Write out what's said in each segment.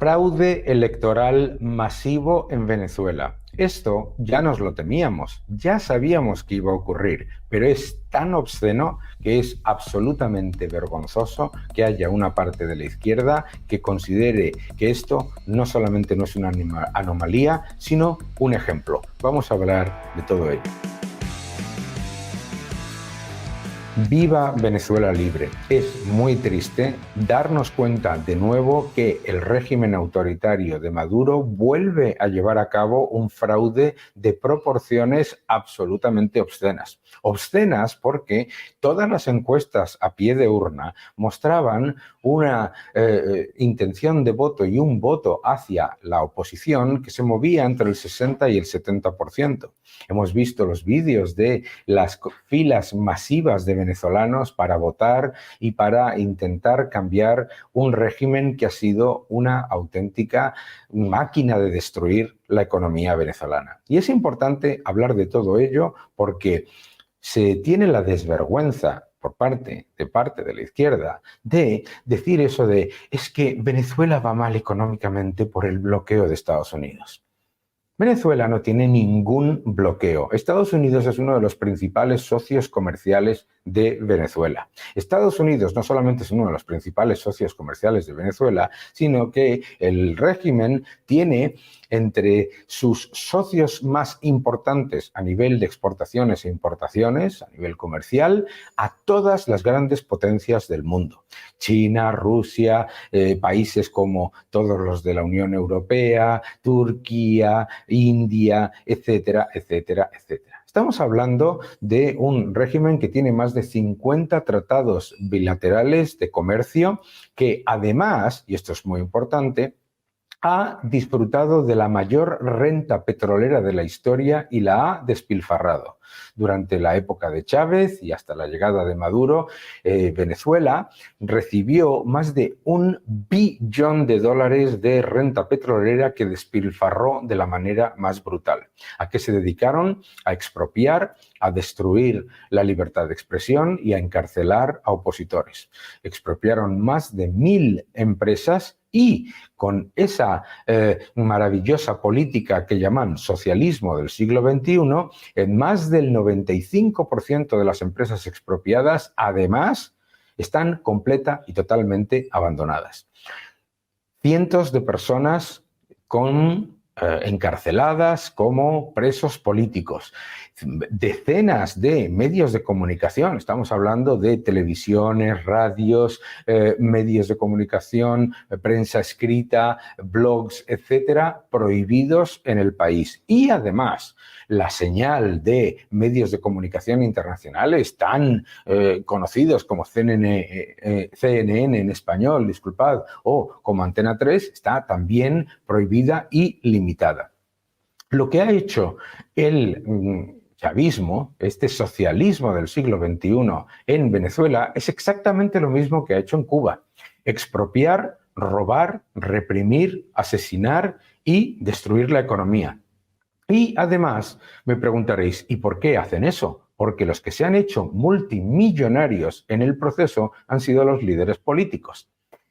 Fraude electoral masivo en Venezuela. Esto ya nos lo temíamos, ya sabíamos que iba a ocurrir, pero es tan obsceno que es absolutamente vergonzoso que haya una parte de la izquierda que considere que esto no solamente no es una anomalía, sino un ejemplo. Vamos a hablar de todo ello. Viva Venezuela libre. Es muy triste darnos cuenta de nuevo que el régimen autoritario de Maduro vuelve a llevar a cabo un fraude de proporciones absolutamente obscenas. Obscenas porque todas las encuestas a pie de urna mostraban una intención de voto y un voto hacia la oposición que se movía entre el 60 y el 70%. Hemos visto los vídeos de las filas masivas de venezolanos para votar y para intentar cambiar un régimen que ha sido una auténtica máquina de destruir la economía venezolana. Y es importante hablar de todo ello porque se tiene la desvergüenza por parte de la izquierda de decir eso de es que Venezuela va mal económicamente por el bloqueo de Estados Unidos. Venezuela no tiene ningún bloqueo. Estados Unidos es uno de los principales socios comerciales de Venezuela. Estados Unidos no solamente es uno de los principales socios comerciales de Venezuela, sino que el régimen tiene entre sus socios más importantes a nivel de exportaciones e importaciones, a nivel comercial, a todas las grandes potencias del mundo. China, Rusia, países como todos los de la Unión Europea, Turquía, India, etcétera, etcétera, etcétera. Estamos hablando de un régimen que tiene más de 50 tratados bilaterales de comercio que además, y esto es muy importante, ha disfrutado de la mayor renta petrolera de la historia y la ha despilfarrado. Durante la época de Chávez y hasta la llegada de Maduro, Venezuela recibió más de $1 billón de renta petrolera que despilfarró de la manera más brutal. ¿A qué se dedicaron? A expropiar, a destruir la libertad de expresión y a encarcelar a opositores. Expropiaron más de 1.000 empresas y con esa maravillosa política que llaman socialismo del siglo XXI, en más del 95% de las empresas expropiadas, además, están completa y totalmente abandonadas. Cientos de personas encarceladas como presos políticos. Decenas de medios de comunicación, estamos hablando de televisiones, radios, medios de comunicación, prensa escrita, blogs, etcétera, prohibidos en el país. Y además, la señal de medios de comunicación internacionales tan conocidos como CNN en español, disculpad, o como Antena 3, está también prohibida y limitada. Lo que ha hecho el chavismo, este socialismo del siglo XXI en Venezuela, es exactamente lo mismo que ha hecho en Cuba. Expropiar, robar, reprimir, asesinar y destruir la economía. Y además me preguntaréis, ¿y por qué hacen eso? Porque los que se han hecho multimillonarios en el proceso han sido los líderes políticos.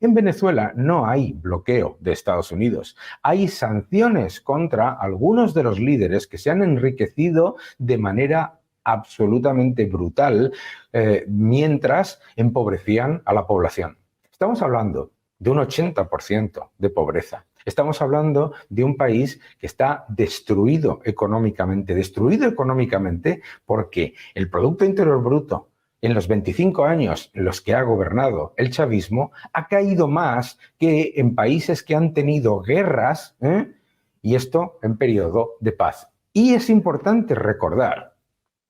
En Venezuela no hay bloqueo de Estados Unidos. Hay sanciones contra algunos de los líderes que se han enriquecido de manera absolutamente brutal mientras empobrecían a la población. Estamos hablando de un 80% de pobreza. Estamos hablando de un país que está destruido económicamente porque el Producto Interior Bruto en los 25 años en los que ha gobernado el chavismo ha caído más que en países que han tenido guerras, y esto en periodo de paz. Y es importante recordar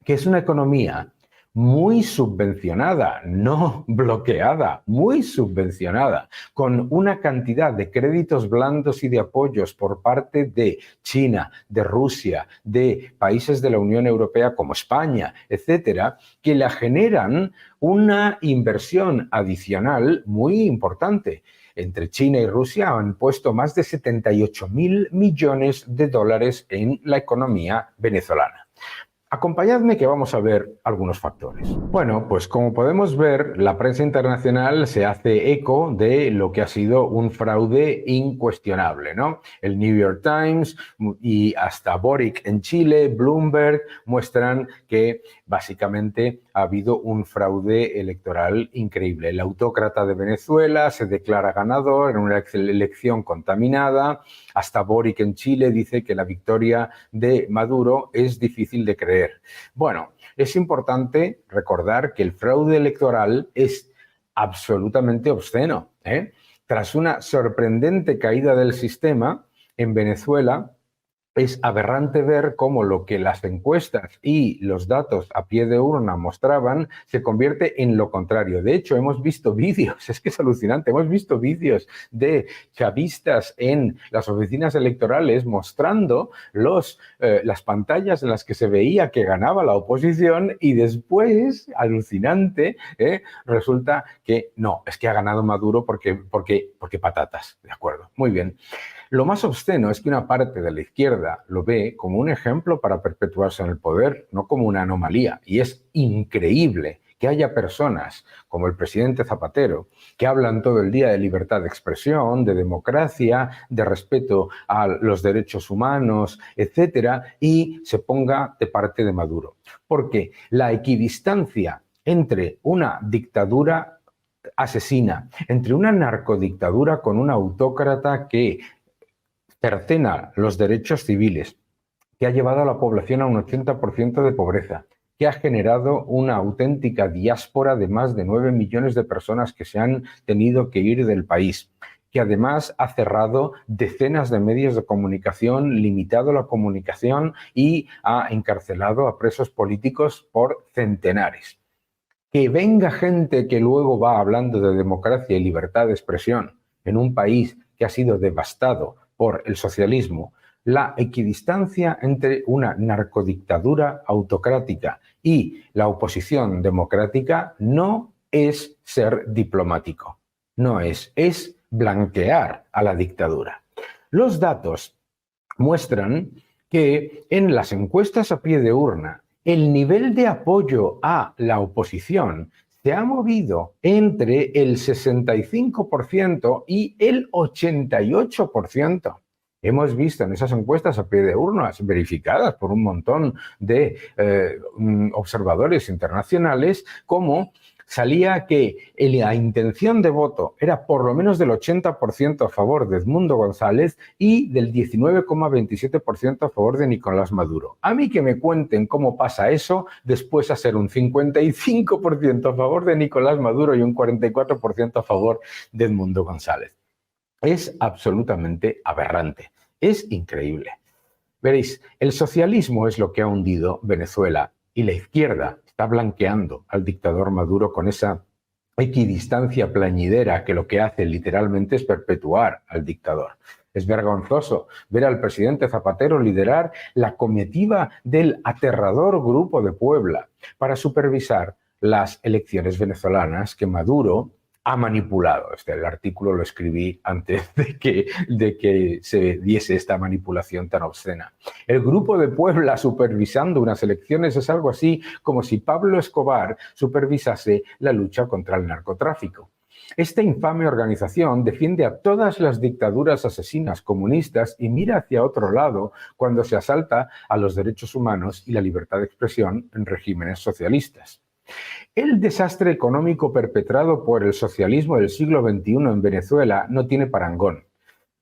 que es una economía muy subvencionada, no bloqueada, muy subvencionada, con una cantidad de créditos blandos y de apoyos por parte de China, de Rusia, de países de la Unión Europea como España, etcétera, que la generan una inversión adicional muy importante. Entre China y Rusia han puesto más de 78.000 millones de dólares en la economía venezolana. Acompañadme que vamos a ver algunos factores. Bueno, pues como podemos ver, la prensa internacional se hace eco de lo que ha sido un fraude incuestionable, ¿no? El New York Times y hasta Boric en Chile, Bloomberg, muestran que básicamente ha habido un fraude electoral increíble. El autócrata de Venezuela se declara ganador en una elección contaminada. Hasta Boric en Chile dice que la victoria de Maduro es difícil de creer. Bueno, es importante recordar que el fraude electoral es absolutamente obsceno, ¿eh? Tras una sorprendente caída del sistema en Venezuela, es aberrante ver cómo lo que las encuestas y los datos a pie de urna mostraban se convierte en lo contrario. De hecho, hemos visto vídeos, es que es alucinante, hemos visto vídeos de chavistas en las oficinas electorales mostrando las pantallas en las que se veía que ganaba la oposición y después, alucinante, resulta que no, es que ha ganado Maduro porque patatas, ¿de acuerdo? Muy bien. Lo más obsceno es que una parte de la izquierda lo ve como un ejemplo para perpetuarse en el poder, no como una anomalía. Y es increíble que haya personas como el presidente Zapatero que hablan todo el día de libertad de expresión, de democracia, de respeto a los derechos humanos, etcétera, y se ponga de parte de Maduro. Porque la equidistancia entre una dictadura asesina, entre una narcodictadura con un autócrata que cercena los derechos civiles, que ha llevado a la población a un 80% de pobreza, que ha generado una auténtica diáspora de más de 9 millones de personas que se han tenido que ir del país, que además ha cerrado decenas de medios de comunicación, limitado la comunicación y ha encarcelado a presos políticos por centenares. Que venga gente que luego va hablando de democracia y libertad de expresión en un país que ha sido devastado por el socialismo, la equidistancia entre una narcodictadura autocrática y la oposición democrática no es ser diplomático, no es blanquear a la dictadura. Los datos muestran que en las encuestas a pie de urna, el nivel de apoyo a la oposición se ha movido entre el 65% y el 88%. Hemos visto en esas encuestas a pie de urnas verificadas por un montón de observadores internacionales cómo salía que la intención de voto era por lo menos del 80% a favor de Edmundo González y del 19,27% a favor de Nicolás Maduro. A mí que me cuenten cómo pasa eso después a ser un 55% a favor de Nicolás Maduro y un 44% a favor de Edmundo González. Es absolutamente aberrante. Es increíble. Veréis, el socialismo es lo que ha hundido Venezuela y la izquierda está blanqueando al dictador Maduro con esa equidistancia plañidera que lo que hace literalmente es perpetuar al dictador. Es vergonzoso ver al presidente Zapatero liderar la comitiva del aterrador Grupo de Puebla para supervisar las elecciones venezolanas que Maduro ha manipulado. El artículo lo escribí antes de que se diese esta manipulación tan obscena. El Grupo de Puebla supervisando unas elecciones es algo así como si Pablo Escobar supervisase la lucha contra el narcotráfico. Esta infame organización defiende a todas las dictaduras asesinas comunistas y mira hacia otro lado cuando se asalta a los derechos humanos y la libertad de expresión en regímenes socialistas. El desastre económico perpetrado por el socialismo del siglo XXI en Venezuela no tiene parangón.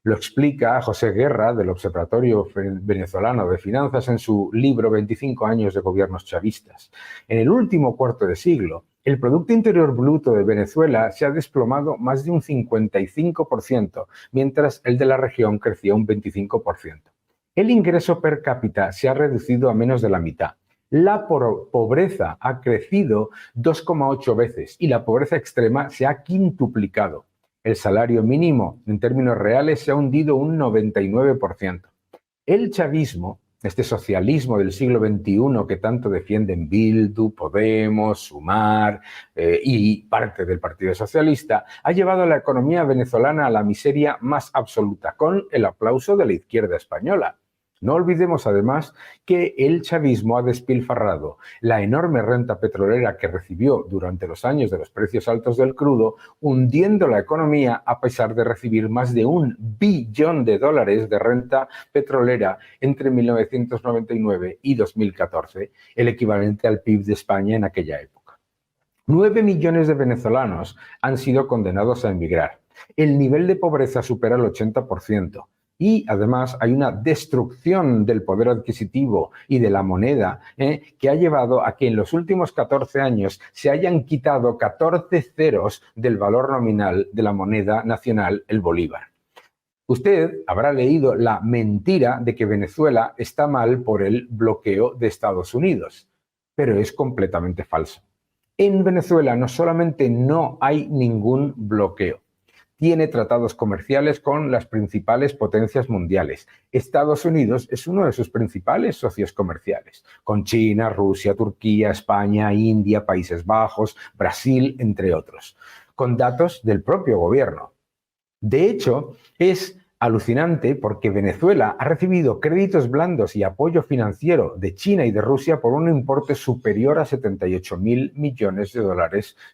Lo explica José Guerra, del Observatorio Venezolano de Finanzas, en su libro 25 años de gobiernos chavistas. En el último cuarto de siglo, el Producto Interior Bruto de Venezuela se ha desplomado más de un 55%, mientras el de la región crecía un 25%. El ingreso per cápita se ha reducido a menos de la mitad. La pobreza ha crecido 2,8 veces y la pobreza extrema se ha quintuplicado. El salario mínimo, en términos reales, se ha hundido un 99%. El chavismo, este socialismo del siglo XXI que tanto defienden Bildu, Podemos, Sumar y parte del Partido Socialista, ha llevado a la economía venezolana a la miseria más absoluta, con el aplauso de la izquierda española. No olvidemos además que el chavismo ha despilfarrado la enorme renta petrolera que recibió durante los años de los precios altos del crudo, hundiendo la economía a pesar de recibir más de $1 billón de renta petrolera entre 1999 y 2014, el equivalente al PIB de España en aquella época. 9 millones de venezolanos han sido condenados a emigrar. El nivel de pobreza supera el 80%. Y además hay una destrucción del poder adquisitivo y de la moneda que ha llevado a que en los últimos 14 años se hayan quitado 14 ceros del valor nominal de la moneda nacional, el bolívar. Usted habrá leído la mentira de que Venezuela está mal por el bloqueo de Estados Unidos, pero es completamente falso. En Venezuela no solamente no hay ningún bloqueo, tiene tratados comerciales con las principales potencias mundiales. Estados Unidos es uno de sus principales socios comerciales, con China, Rusia, Turquía, España, India, Países Bajos, Brasil, entre otros, con datos del propio gobierno. De hecho, es alucinante porque Venezuela ha recibido créditos blandos y apoyo financiero de China y de Rusia por un importe superior a $78.000 millones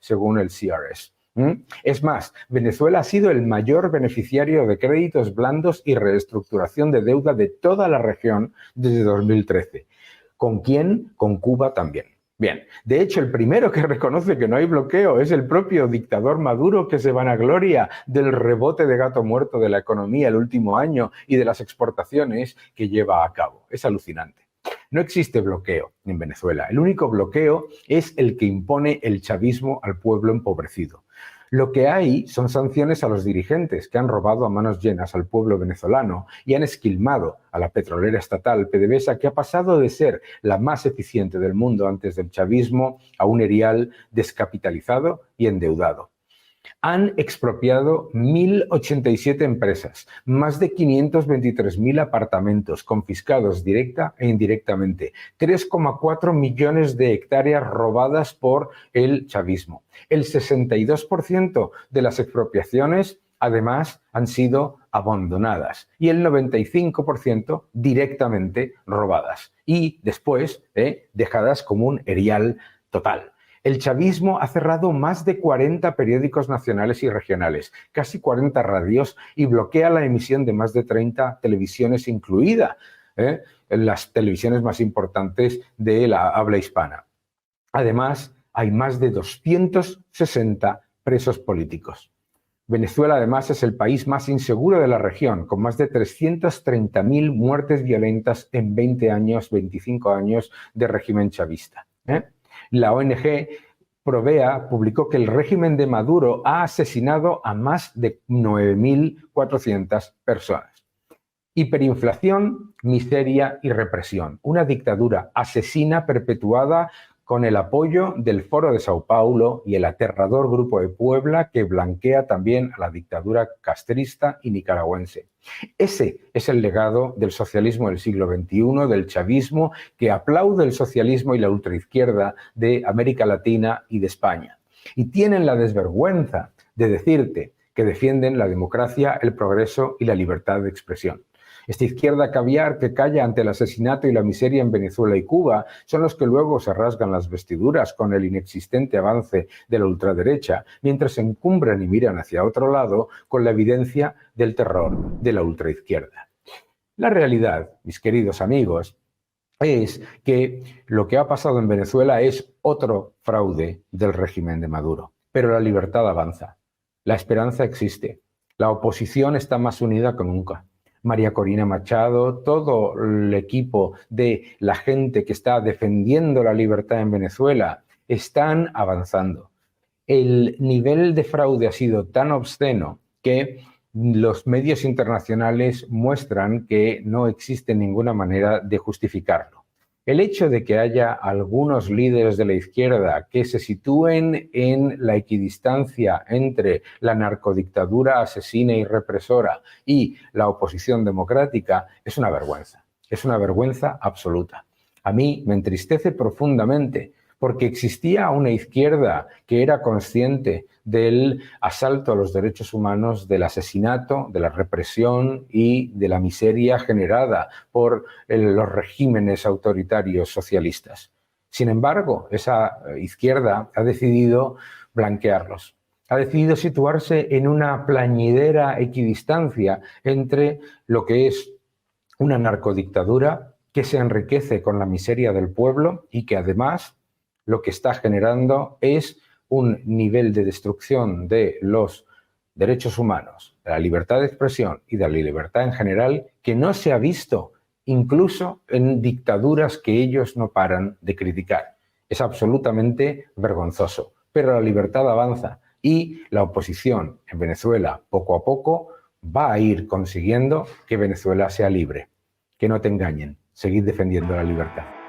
según el CRS. Es más, Venezuela ha sido el mayor beneficiario de créditos blandos y reestructuración de deuda de toda la región desde 2013. ¿Con quién? Con Cuba también. Bien, de hecho, el primero que reconoce que no hay bloqueo es el propio dictador Maduro, que se vanagloria del rebote de gato muerto de la economía el último año y de las exportaciones que lleva a cabo. Es alucinante. No existe bloqueo en Venezuela. El único bloqueo es el que impone el chavismo al pueblo empobrecido. Lo que hay son sanciones a los dirigentes que han robado a manos llenas al pueblo venezolano y han esquilmado a la petrolera estatal PDVSA, que ha pasado de ser la más eficiente del mundo antes del chavismo a un erial descapitalizado y endeudado. Han expropiado 1.087 empresas, más de 523.000 apartamentos confiscados directa e indirectamente, 3,4 millones de hectáreas robadas por el chavismo. El 62% de las expropiaciones, además, han sido abandonadas y el 95% directamente robadas y después dejadas como un erial total. El chavismo ha cerrado más de 40 periódicos nacionales y regionales, casi 40 radios y bloquea la emisión de más de 30 televisiones, incluida las televisiones más importantes de la habla hispana. Además, hay más de 260 presos políticos. Venezuela, además, es el país más inseguro de la región, con más de 330.000 muertes violentas en 25 años de régimen chavista. La ONG Provea publicó que el régimen de Maduro ha asesinado a más de 9.400 personas. Hiperinflación, miseria y represión. Una dictadura asesina perpetuada con el apoyo del Foro de Sao Paulo y el aterrador Grupo de Puebla, que blanquea también a la dictadura castrista y nicaragüense. Ese es el legado del socialismo del siglo XXI, del chavismo, que aplaude el socialismo y la ultraizquierda de América Latina y de España. Y tienen la desvergüenza de decirte que defienden la democracia, el progreso y la libertad de expresión. Esta izquierda caviar que calla ante el asesinato y la miseria en Venezuela y Cuba son los que luego se rasgan las vestiduras con el inexistente avance de la ultraderecha, mientras se encumbran y miran hacia otro lado con la evidencia del terror de la ultraizquierda. La realidad, mis queridos amigos, es que lo que ha pasado en Venezuela es otro fraude del régimen de Maduro. Pero la libertad avanza, la esperanza existe, la oposición está más unida que nunca. María Corina Machado, todo el equipo de la gente que está defendiendo la libertad en Venezuela, están avanzando. El nivel de fraude ha sido tan obsceno que los medios internacionales muestran que no existe ninguna manera de justificarlo. El hecho de que haya algunos líderes de la izquierda que se sitúen en la equidistancia entre la narcodictadura asesina y represora y la oposición democrática es una vergüenza absoluta. A mí me entristece profundamente porque existía una izquierda que era consciente del asalto a los derechos humanos, del asesinato, de la represión y de la miseria generada por los regímenes autoritarios socialistas. Sin embargo, esa izquierda ha decidido blanquearlos. Ha decidido situarse en una plañidera equidistancia entre lo que es una narcodictadura que se enriquece con la miseria del pueblo y que además lo que está generando es un nivel de destrucción de los derechos humanos, de la libertad de expresión y de la libertad en general que no se ha visto incluso en dictaduras que ellos no paran de criticar. Es absolutamente vergonzoso, pero la libertad avanza y la oposición en Venezuela poco a poco va a ir consiguiendo que Venezuela sea libre. Que no te engañen, seguid defendiendo la libertad.